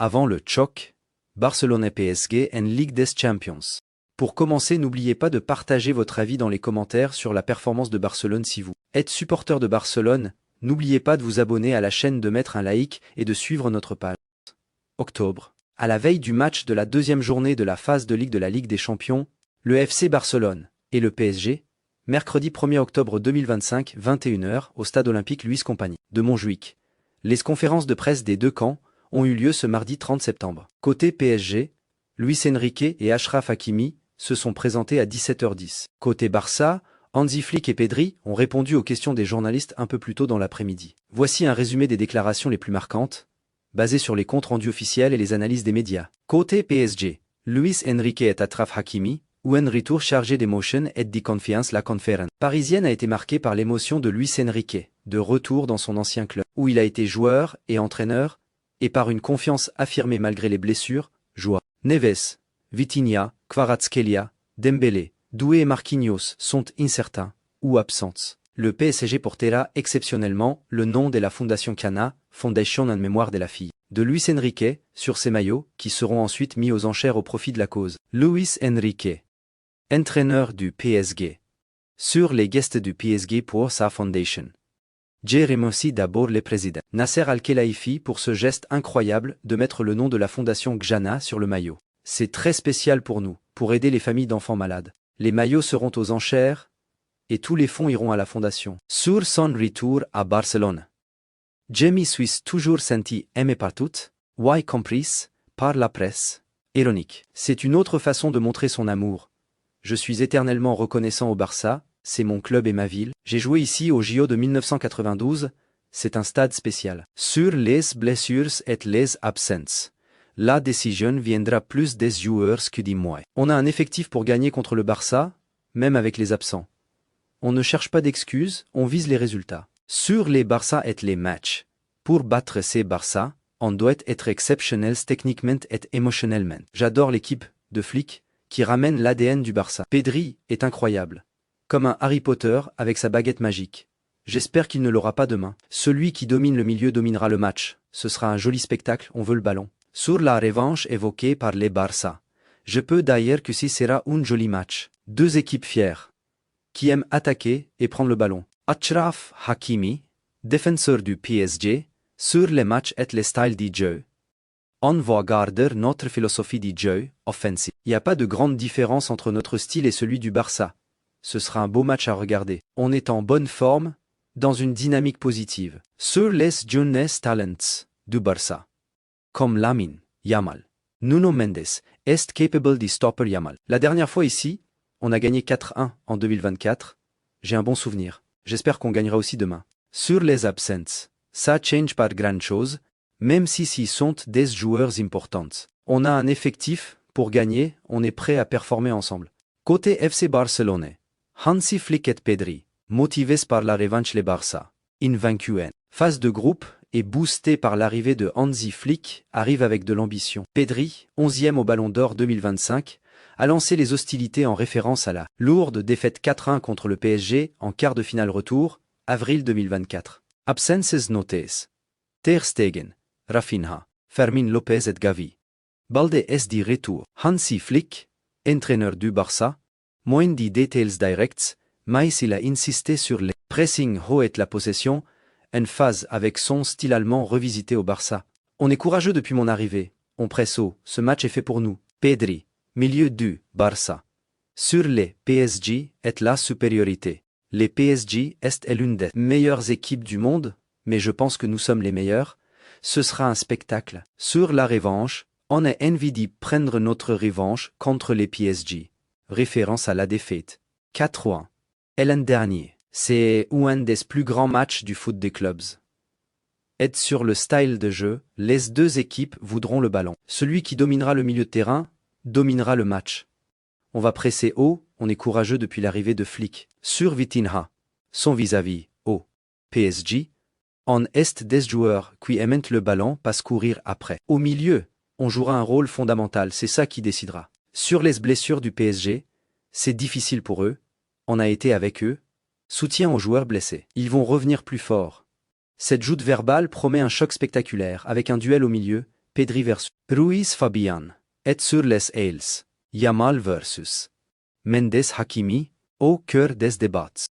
Avant le choc, Barcelone PSG en Ligue des Champions. Pour commencer, n'oubliez pas de partager votre avis dans les commentaires sur la performance de Barcelone si vous êtes supporter de Barcelone. N'oubliez pas de vous abonner à la chaîne, de mettre un like et de suivre notre page. Octobre. À la veille du match de la deuxième journée de la phase de Ligue de la Ligue des Champions, le FC Barcelone et le PSG, mercredi 1er octobre 2025, 21 h, au stade olympique Louis Compagnie de Montjuïc. Les conférences de presse des deux camps ont eu lieu ce mardi 30 septembre. Côté PSG, Luis Enrique et Achraf Hakimi se sont présentés à 17 h 10. Côté Barça, Hansi Flick et Pedri ont répondu aux questions des journalistes un peu plus tôt dans l'après-midi. Voici un résumé des déclarations les plus marquantes, basé sur les comptes rendus officiels et les analyses des médias. Côté PSG, Luis Enrique et Achraf Hakimi, ou un retour chargé d'émotion et de confiance. La conférence parisienne a été marquée par l'émotion de Luis Enrique, de retour dans son ancien club, où il a été joueur et entraîneur, et par une confiance affirmée malgré les blessures, joueurs. Neves, Vitinha, Kvaratskhelia, Dembélé, Doué et Marquinhos sont incertains ou absents. Le PSG portera exceptionnellement le nom de la Fondation Cana, Foundation en mémoire de la fille de Luis Enrique, sur ses maillots, qui seront ensuite mis aux enchères au profit de la cause. Luis Enrique, entraîneur du PSG. Sur les gestes du PSG pour sa Foundation. Je remercie d'abord le président Nasser Al-Khelaifi pour ce geste incroyable de mettre le nom de la Fondation Gjana sur le maillot. C'est très spécial pour nous, pour aider les familles d'enfants malades. Les maillots seront aux enchères, et tous les fonds iront à la fondation. Sur son retour à Barcelone, Jamie Suisse toujours senti aimé par toutes, y compris par la presse. Ironique. C'est une autre façon de montrer son amour. Je suis éternellement reconnaissant au Barça, c'est mon club et ma ville. J'ai joué ici au JO de 1992, c'est un stade spécial. Sur les blessures et les absences, la décision viendra plus des joueurs que des moi. On a un effectif pour gagner contre le Barça, même avec les absents. On ne cherche pas d'excuses, on vise les résultats. Sur les Barça et les matchs, pour battre ces Barça, on doit être exceptionnel techniquement et émotionnellement. J'adore l'équipe de Flick qui ramène l'ADN du Barça. Pedri est incroyable. Comme un Harry Potter avec sa baguette magique. J'espère qu'il ne l'aura pas demain. Celui qui domine le milieu dominera le match. Ce sera un joli spectacle, on veut le ballon. Sur la revanche évoquée par les Barça, je peux d'ailleurs que ce sera un joli match. Deux équipes fières, qui aiment attaquer et prendre le ballon. Achraf Hakimi, défenseur du PSG, sur les matchs et les styles du jeu. On va garder notre philosophie du jeu offensif. Il n'y a pas de grande différence entre notre style et celui du Barça. Ce sera un beau match à regarder. On est en bonne forme, dans une dynamique positive. Sur les jeunes talents du Barça, comme Lamine Yamal, Nuno Mendes est capable de stopper Yamal. La dernière fois ici, on a gagné 4-1 en 2024. J'ai un bon souvenir. J'espère qu'on gagnera aussi demain. Sur les absences, ça change pas grand chose, même si sont des joueurs importants. On a un effectif pour gagner, on est prêt à performer ensemble. Côté FC Barcelone, Hansi Flick et Pedri, motivés par la revanche les Barça, invaincus. Phase de groupe et boosté par l'arrivée de Hansi Flick, arrive avec de l'ambition. Pedri, 11e au Ballon d'Or 2025, a lancé les hostilités en référence à la lourde défaite 4-1 contre le PSG en quart de finale retour, avril 2024. Absences notées. Ter Stegen, Rafinha, Fermin Lopez et Gavi. Balde est de retour. Hansi Flick, entraîneur du Barça, moins de détails directs, mais il a insisté sur les pressing haut et la possession, en phase avec son style allemand revisité au Barça. On est courageux depuis mon arrivée, on presse haut, ce match est fait pour nous. Pedri, milieu du Barça. Sur les PSG est la supériorité. Les PSG est l'une des meilleures équipes du monde, mais je pense que nous sommes les meilleurs. Ce sera un spectacle. Sur la revanche, on a envie de prendre notre revanche contre les PSG. Référence à la défaite. 4-1. Et l'an dernier, c'est un des plus grands matchs du foot des clubs. Et sur le style de jeu, les deux équipes voudront le ballon. Celui qui dominera le milieu de terrain dominera le match. On va presser haut, on est courageux depuis l'arrivée de Flick. Sur Vitinha, son vis-à-vis, au PSG, on est des joueurs qui aiment le ballon, pas courir après. Au milieu, on jouera un rôle fondamental, c'est ça qui décidera. Sur les blessures du PSG, c'est difficile pour eux, on a été avec eux. Soutien aux joueurs blessés. Ils vont revenir plus forts. Cette joute verbale promet un choc spectaculaire, avec un duel au milieu, Pedri versus Ruiz Fabian. Et sur les ailes. Yamal versus Mendes Hakimi, au cœur des débats.